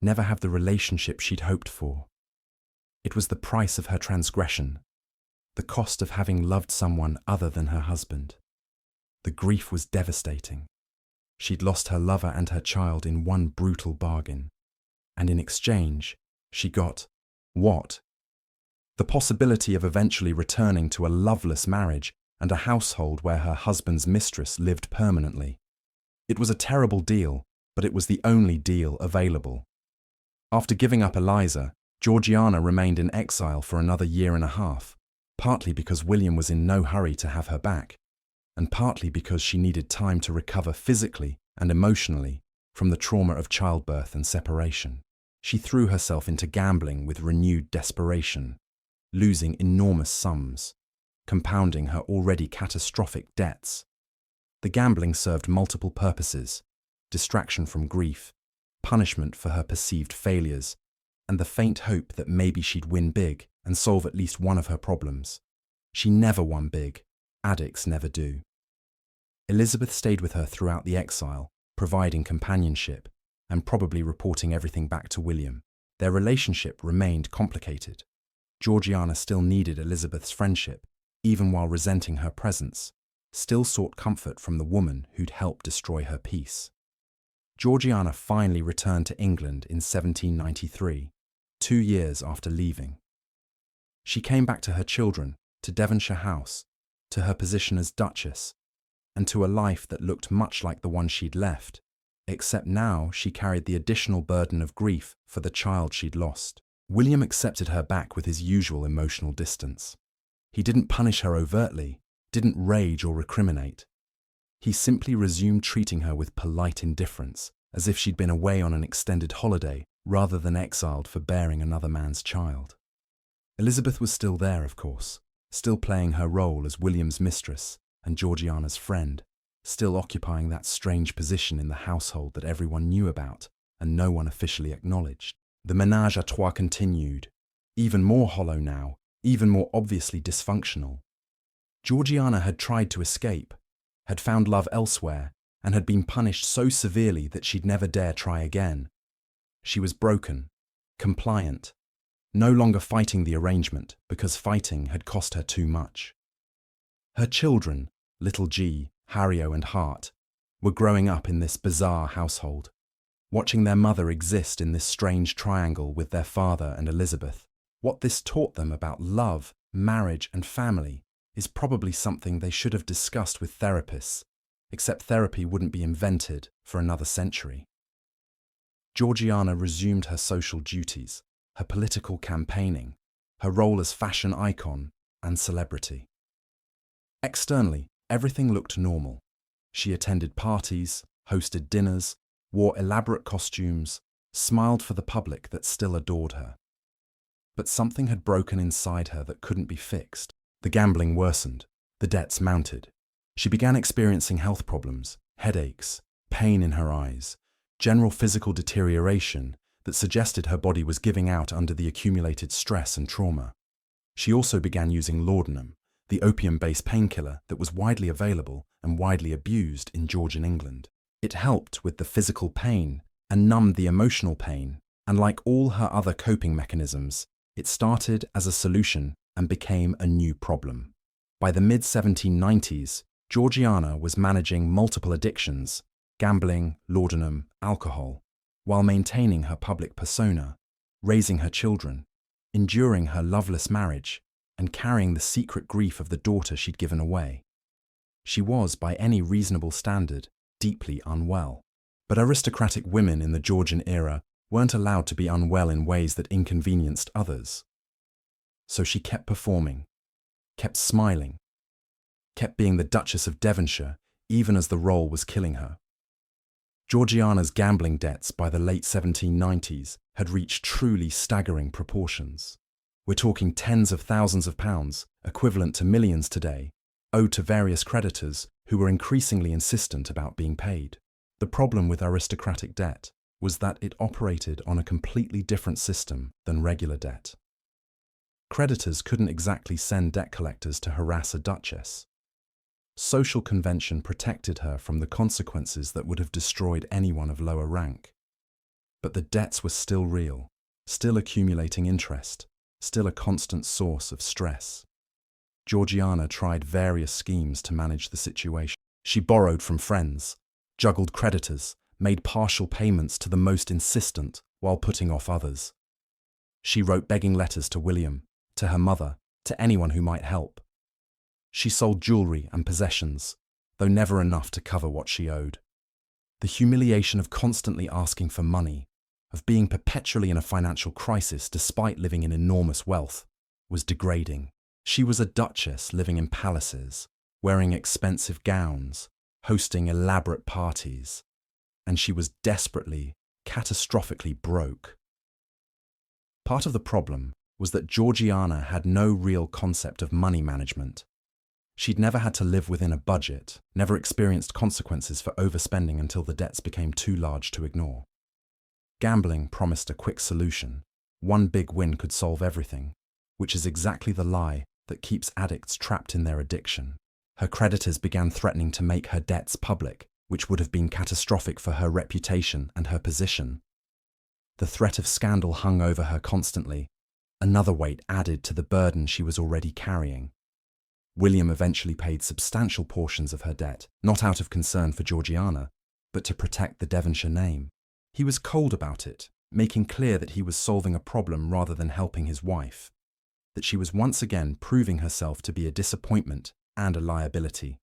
never have the relationship she'd hoped for. It was the price of her transgression, the cost of having loved someone other than her husband. The grief was devastating. She'd lost her lover and her child in one brutal bargain. And in exchange, she got what? The possibility of eventually returning to a loveless marriage and a household where her husband's mistress lived permanently. It was a terrible deal, but it was the only deal available. After giving up Eliza, Georgiana remained in exile for another 1.5 years, partly because William was in no hurry to have her back, and partly because she needed time to recover physically and emotionally from the trauma of childbirth and separation. She threw herself into gambling with renewed desperation, losing enormous sums, compounding her already catastrophic debts. The gambling served multiple purposes: distraction from grief, punishment for her perceived failures, and the faint hope that maybe she'd win big and solve at least one of her problems. She never won big. Addicts never do. Elizabeth stayed with her throughout the exile, providing companionship and probably reporting everything back to William. Their relationship remained complicated. Georgiana still needed Elizabeth's friendship, even while resenting her presence, still sought comfort from the woman who'd helped destroy her peace. Georgiana finally returned to England in 1793, 2 years after leaving. She came back to her children, to Devonshire House, to her position as Duchess, and to a life that looked much like the one she'd left, except now she carried the additional burden of grief for the child she'd lost. William accepted her back with his usual emotional distance. He didn't punish her overtly, didn't rage or recriminate. He simply resumed treating her with polite indifference, as if she'd been away on an extended holiday rather than exiled for bearing another man's child. Elizabeth was still there, of course, still playing her role as William's mistress and Georgiana's friend, still occupying that strange position in the household that everyone knew about and no one officially acknowledged. The ménage à trois continued, even more hollow now, even more obviously dysfunctional. Georgiana had tried to escape, had found love elsewhere, and had been punished so severely that she'd never dare try again. She was broken, compliant, no longer fighting the arrangement because fighting had cost her too much. Her children, little G, Harrio and Hart, were growing up in this bizarre household, watching their mother exist in this strange triangle with their father and Elizabeth. What this taught them about love, marriage and family is probably something they should have discussed with therapists, except therapy wouldn't be invented for another century. Georgiana resumed her social duties, her political campaigning, her role as fashion icon and celebrity. Externally, everything looked normal. She attended parties, hosted dinners, wore elaborate costumes, smiled for the public that still adored her. But something had broken inside her that couldn't be fixed. The gambling worsened, the debts mounted. She began experiencing health problems, headaches, pain in her eyes, general physical deterioration that suggested her body was giving out under the accumulated stress and trauma. She also began using laudanum, the opium-based painkiller that was widely available and widely abused in Georgian England. It helped with the physical pain and numbed the emotional pain, and like all her other coping mechanisms, it started as a solution and became a new problem. By the mid-1790s, Georgiana was managing multiple addictions, gambling, laudanum, alcohol, while maintaining her public persona, raising her children, enduring her loveless marriage, and carrying the secret grief of the daughter she'd given away. She was, by any reasonable standard, deeply unwell. But aristocratic women in the Georgian era weren't allowed to be unwell in ways that inconvenienced others. So she kept performing, kept smiling, kept being the Duchess of Devonshire, even as the role was killing her. Georgiana's gambling debts by the late 1790s had reached truly staggering proportions. We're talking tens of thousands of pounds, equivalent to millions today, owed to various creditors who were increasingly insistent about being paid. The problem with aristocratic debt was that it operated on a completely different system than regular debt. Creditors couldn't exactly send debt collectors to harass a duchess. Social convention protected her from the consequences that would have destroyed anyone of lower rank. But the debts were still real, still accumulating interest, still a constant source of stress. Georgiana tried various schemes to manage the situation. She borrowed from friends, juggled creditors, made partial payments to the most insistent while putting off others. She wrote begging letters to William, to her mother, to anyone who might help. She sold jewelry and possessions, though never enough to cover what she owed. The humiliation of constantly asking for money, of being perpetually in a financial crisis despite living in enormous wealth, was degrading. She was a duchess living in palaces, wearing expensive gowns, hosting elaborate parties, and she was desperately, catastrophically broke. Part of the problem was that Georgiana had no real concept of money management. She'd never had to live within a budget, never experienced consequences for overspending until the debts became too large to ignore. Gambling promised a quick solution. One big win could solve everything, which is exactly the lie that keeps addicts trapped in their addiction. Her creditors began threatening to make her debts public, which would have been catastrophic for her reputation and her position. The threat of scandal hung over her constantly, another weight added to the burden she was already carrying. William eventually paid substantial portions of her debt, not out of concern for Georgiana, but to protect the Devonshire name. He was cold about it, making clear that he was solving a problem rather than helping his wife, that she was once again proving herself to be a disappointment and a liability.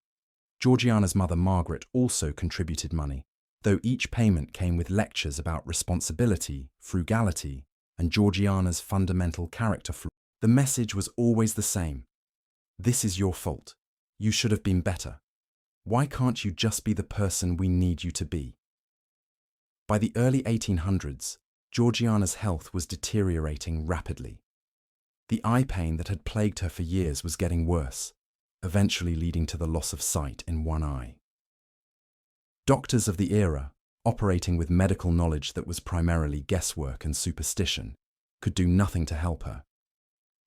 Georgiana's mother Margaret also contributed money, though each payment came with lectures about responsibility, frugality, and Georgiana's fundamental character flaw. The message was always the same. This is your fault. You should have been better. Why can't you just be the person we need you to be? By the early 1800s, Georgiana's health was deteriorating rapidly. The eye pain that had plagued her for years was getting worse, eventually leading to the loss of sight in one eye. Doctors of the era, operating with medical knowledge that was primarily guesswork and superstition, could do nothing to help her.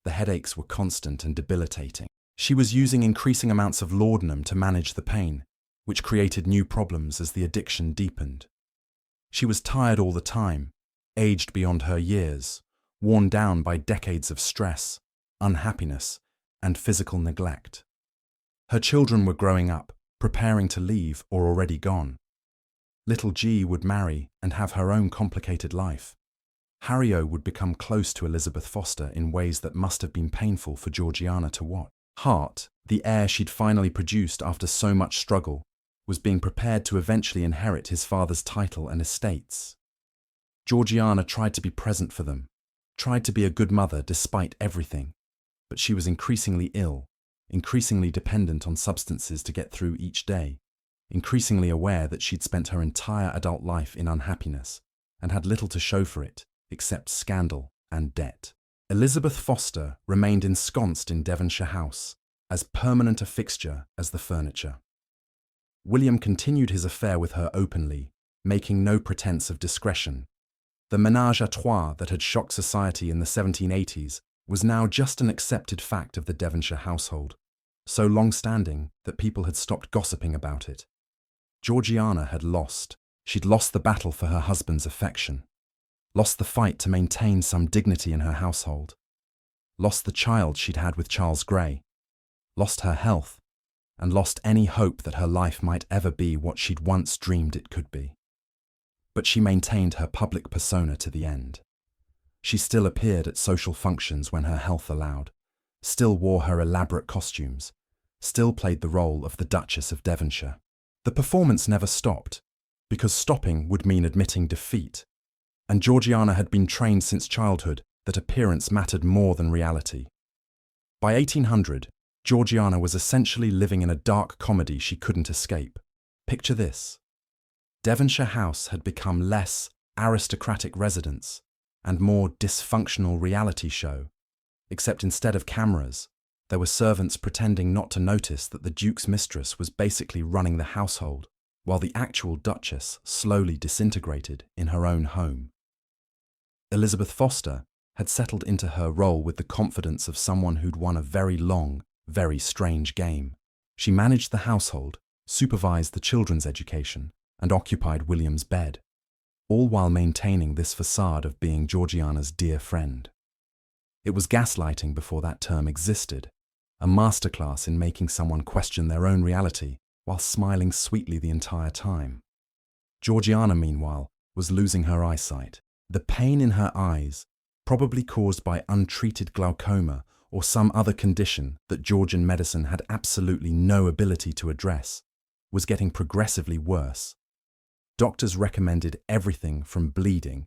The headaches were constant and debilitating. She was using increasing amounts of laudanum to manage the pain, which created new problems as the addiction deepened. She was tired all the time, aged beyond her years, worn down by decades of stress, unhappiness, and physical neglect. Her children were growing up, preparing to leave or already gone. Little G would marry and have her own complicated life. Harry-O would become close to Elizabeth Foster in ways that must have been painful for Georgiana to watch. Hart, the heir she'd finally produced after so much struggle, was being prepared to eventually inherit his father's title and estates. Georgiana tried to be present for them, tried to be a good mother despite everything, but she was increasingly ill, increasingly dependent on substances to get through each day, increasingly aware that she'd spent her entire adult life in unhappiness and had little to show for it except scandal and debt. Elizabeth Foster remained ensconced in Devonshire House, as permanent a fixture as the furniture. William continued his affair with her openly, making no pretense of discretion. The ménage à trois that had shocked society in the 1780s was now just an accepted fact of the Devonshire household, so long-standing that people had stopped gossiping about it. Georgiana had lost. She'd lost the battle for her husband's affection, lost the fight to maintain some dignity in her household, lost the child she'd had with Charles Grey, lost her health, and lost any hope that her life might ever be what she'd once dreamed it could be. But she maintained her public persona to the end. She still appeared at social functions when her health allowed, still wore her elaborate costumes, still played the role of the Duchess of Devonshire. The performance never stopped, because stopping would mean admitting defeat, and Georgiana had been trained since childhood that appearance mattered more than reality. By 1800, Georgiana was essentially living in a dark comedy she couldn't escape. Picture this. Devonshire House had become less aristocratic residence and more dysfunctional reality show, except instead of cameras, there were servants pretending not to notice that the Duke's mistress was basically running the household, while the actual Duchess slowly disintegrated in her own home. Elizabeth Foster had settled into her role with the confidence of someone who'd won a very long, very strange game. She managed the household, supervised the children's education, and occupied William's bed, all while maintaining this facade of being Georgiana's dear friend. It was gaslighting before that term existed, a masterclass in making someone question their own reality while smiling sweetly the entire time. Georgiana, meanwhile, was losing her eyesight. The pain in her eyes, probably caused by untreated glaucoma or some other condition that Georgian medicine had absolutely no ability to address, was getting progressively worse. Doctors recommended everything from bleeding,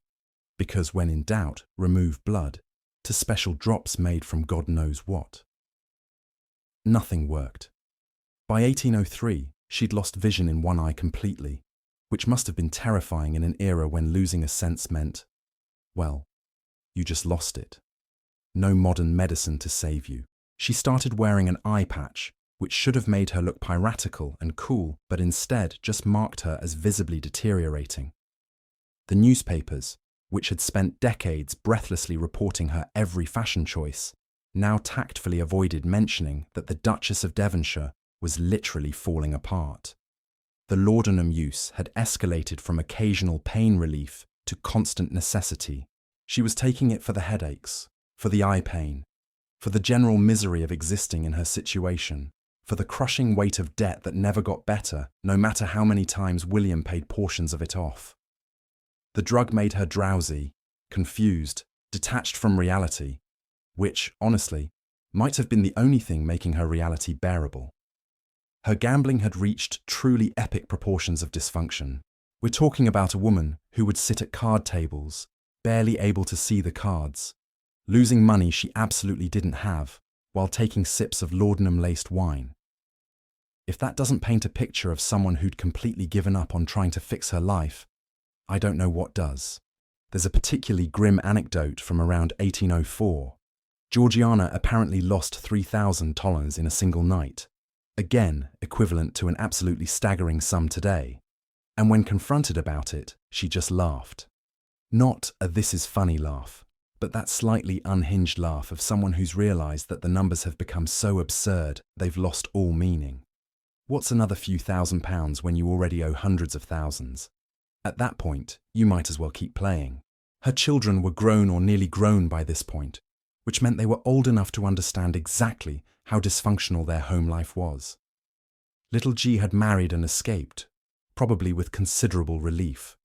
because when in doubt, remove blood, to special drops made from God knows what. Nothing worked. By 1803, she'd lost vision in one eye completely, which must have been terrifying in an era when losing a sense meant, well, you just lost it. No modern medicine to save you. She started wearing an eye patch, which should have made her look piratical and cool, but instead just marked her as visibly deteriorating. The newspapers, which had spent decades breathlessly reporting her every fashion choice, now tactfully avoided mentioning that the Duchess of Devonshire was literally falling apart. The laudanum use had escalated from occasional pain relief to constant necessity. She was taking it for the headaches, for the eye pain, for the general misery of existing in her situation, for the crushing weight of debt that never got better, no matter how many times William paid portions of it off. The drug made her drowsy, confused, detached from reality, which, honestly, might have been the only thing making her reality bearable. Her gambling had reached truly epic proportions of dysfunction. We're talking about a woman who would sit at card tables, barely able to see the cards, losing money she absolutely didn't have, while taking sips of laudanum-laced wine. If that doesn't paint a picture of someone who'd completely given up on trying to fix her life, I don't know what does. There's a particularly grim anecdote from around 1804. Georgiana apparently lost 3,000 tolons in a single night, again equivalent to an absolutely staggering sum today. And when confronted about it, she just laughed. Not a "this is funny" laugh, but that slightly unhinged laugh of someone who's realized that the numbers have become so absurd they've lost all meaning. What's another few £1,000s when you already owe hundreds of thousands? At that point, you might as well keep playing. Her children were grown or nearly grown by this point, which meant they were old enough to understand exactly how dysfunctional their home life was. Little G had married and escaped, probably with considerable relief.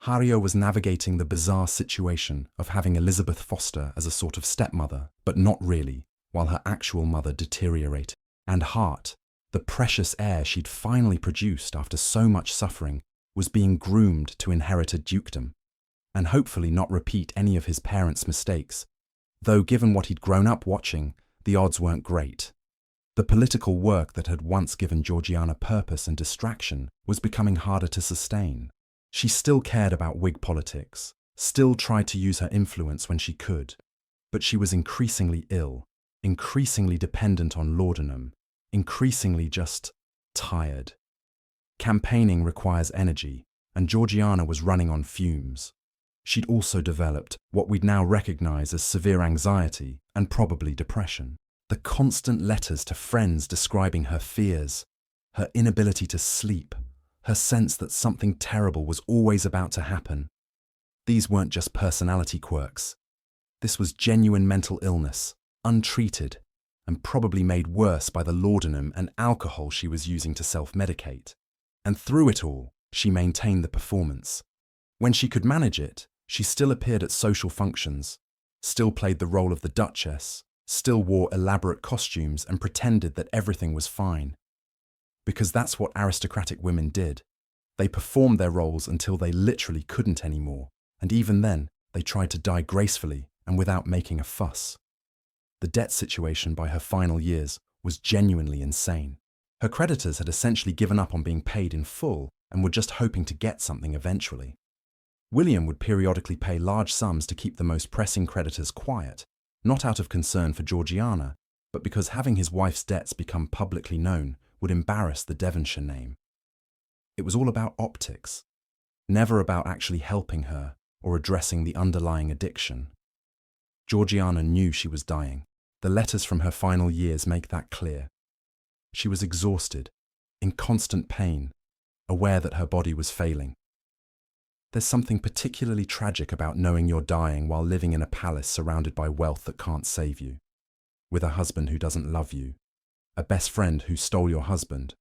Hario was navigating the bizarre situation of having Elizabeth Foster as a sort of stepmother, but not really, while her actual mother deteriorated. And Hart, the precious heir she'd finally produced after so much suffering, was being groomed to inherit a dukedom, and hopefully not repeat any of his parents' mistakes, though given what he'd grown up watching, the odds weren't great. The political work that had once given Georgiana purpose and distraction was becoming harder to sustain. She still cared about Whig politics, still tried to use her influence when she could, but she was increasingly ill, increasingly dependent on laudanum, increasingly just tired. Campaigning requires energy, and Georgiana was running on fumes. She'd also developed what we'd now recognize as severe anxiety and probably depression. The constant letters to friends describing her fears, her inability to sleep, her sense that something terrible was always about to happen. These weren't just personality quirks. This was genuine mental illness, untreated, and probably made worse by the laudanum and alcohol she was using to self-medicate. And through it all, she maintained the performance. When she could manage it, she still appeared at social functions, still played the role of the Duchess, still wore elaborate costumes and pretended that everything was fine. Because that's what aristocratic women did. They performed their roles until they literally couldn't anymore, and even then, they tried to die gracefully and without making a fuss. The debt situation by her final years was genuinely insane. Her creditors had essentially given up on being paid in full and were just hoping to get something eventually. William would periodically pay large sums to keep the most pressing creditors quiet, not out of concern for Georgiana, but because having his wife's debts become publicly known would embarrass the Devonshire name. It was all about optics, never about actually helping her or addressing the underlying addiction. Georgiana knew she was dying. The letters from her final years make that clear. She was exhausted, in constant pain, aware that her body was failing. There's something particularly tragic about knowing you're dying while living in a palace surrounded by wealth that can't save you, with a husband who doesn't love you, a best friend who stole your husband,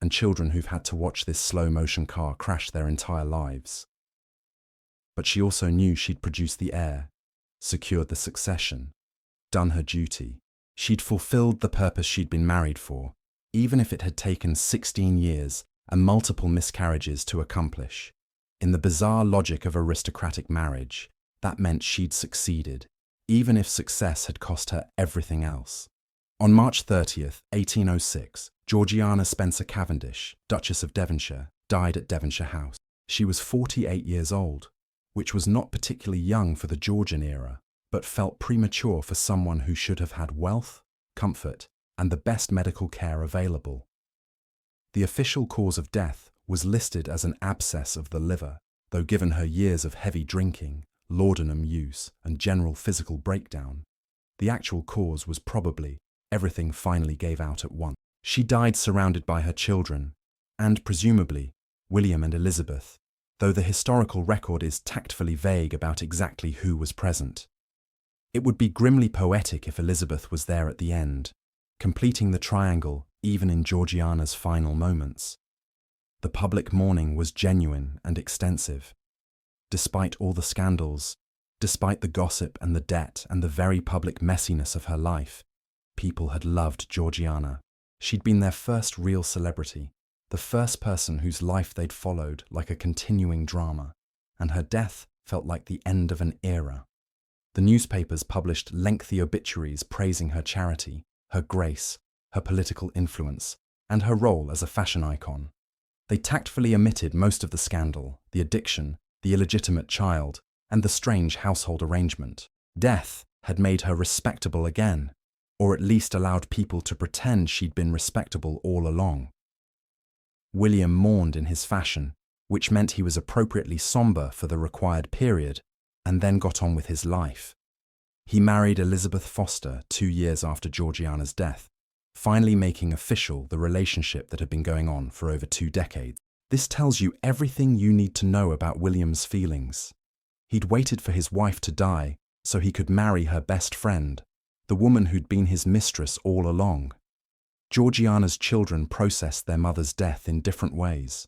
and children who've had to watch this slow-motion car crash their entire lives. But she also knew she'd produced the heir, secured the succession, done her duty. She'd fulfilled the purpose she'd been married for, even if it had taken 16 years and multiple miscarriages to accomplish. In the bizarre logic of aristocratic marriage, that meant she'd succeeded, even if success had cost her everything else. On March 30th, 1806, Georgiana Spencer Cavendish, Duchess of Devonshire, died at Devonshire House. She was 48 years old, which was not particularly young for the Georgian era, but felt premature for someone who should have had wealth, comfort, and the best medical care available. The official cause of death was listed as an abscess of the liver, though given her years of heavy drinking, laudanum use, and general physical breakdown, the actual cause was probably everything finally gave out at once. She died surrounded by her children, and presumably William and Elizabeth, though the historical record is tactfully vague about exactly who was present. It would be grimly poetic if Elizabeth was there at the end, completing the triangle even in Georgiana's final moments. The public mourning was genuine and extensive. Despite all the scandals, despite the gossip and the debt and the very public messiness of her life, people had loved Georgiana. She'd been their first real celebrity, the first person whose life they'd followed like a continuing drama, and her death felt like the end of an era. The newspapers published lengthy obituaries praising her charity, her grace, her political influence, and her role as a fashion icon. They tactfully omitted most of the scandal, the addiction, the illegitimate child, and the strange household arrangement. Death had made her respectable again, or at least allowed people to pretend she'd been respectable all along. William mourned in his fashion, which meant he was appropriately somber for the required period, and then got on with his life. He married Elizabeth Foster 2 years after Georgiana's death, finally making official the relationship that had been going on for over 2 decades. This tells you everything you need to know about William's feelings. He'd waited for his wife to die so he could marry her best friend, the woman who'd been his mistress all along. Georgiana's children processed their mother's death in different ways.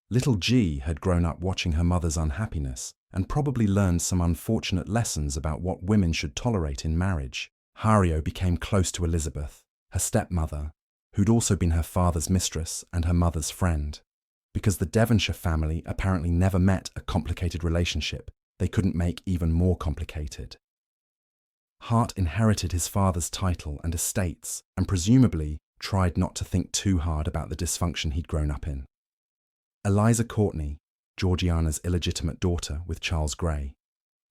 Little G had grown up watching her mother's unhappiness and probably learned some unfortunate lessons about what women should tolerate in marriage. Hario became close to Elizabeth, her stepmother, who'd also been her father's mistress and her mother's friend. Because the Devonshire family apparently never met a complicated relationship, they couldn't make even more complicated. Hart inherited his father's title and estates, and presumably tried not to think too hard about the dysfunction he'd grown up in. Eliza Courtney, Georgiana's illegitimate daughter with Charles Grey,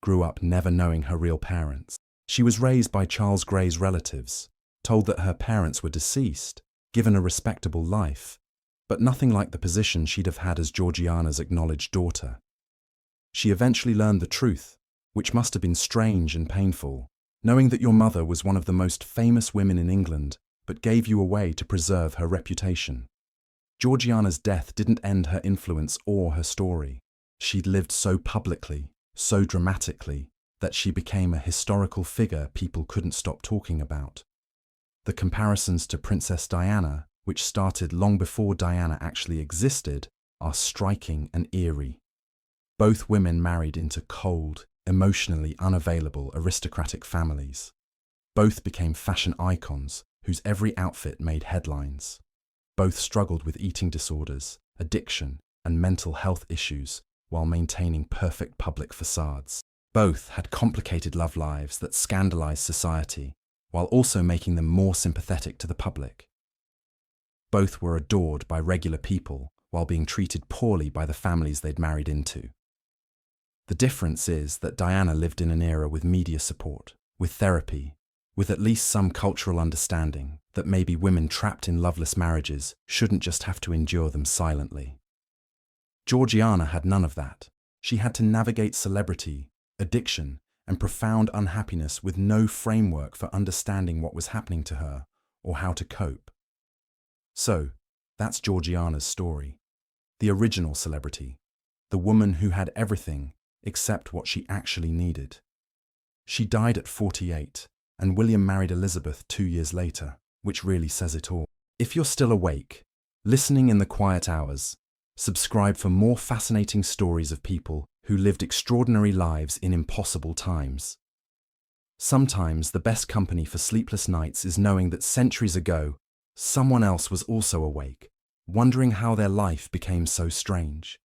grew up never knowing her real parents. She was raised by Charles Grey's relatives, told that her parents were deceased, given a respectable life, but nothing like the position she'd have had as Georgiana's acknowledged daughter. She eventually learned the truth, which must have been strange and painful, knowing that your mother was one of the most famous women in England, but gave you away to preserve her reputation. Georgiana's death didn't end her influence or her story. She'd lived so publicly, so dramatically, that she became a historical figure people couldn't stop talking about. The comparisons to Princess Diana, which started long before Diana actually existed, are striking and eerie. Both women married into cold, emotionally unavailable aristocratic families. Both became fashion icons whose every outfit made headlines. Both struggled with eating disorders, addiction, and mental health issues while maintaining perfect public facades. Both had complicated love lives that scandalized society, while also making them more sympathetic to the public. Both were adored by regular people while being treated poorly by the families they'd married into. The difference is that Diana lived in an era with media support, with therapy, with at least some cultural understanding that maybe women trapped in loveless marriages shouldn't just have to endure them silently. Georgiana had none of that. She had to navigate celebrity, addiction, and profound unhappiness with no framework for understanding what was happening to her or how to cope. So, that's Georgiana's story. The original celebrity. The woman who had everything except what she actually needed. She died at 48, and William married Elizabeth 2 years later, which really says it all. If you're still awake, listening in the quiet hours, subscribe for more fascinating stories of people who lived extraordinary lives in impossible times. Sometimes the best company for sleepless nights is knowing that centuries ago, someone else was also awake, wondering how their life became so strange.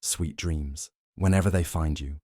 Sweet dreams, whenever they find you.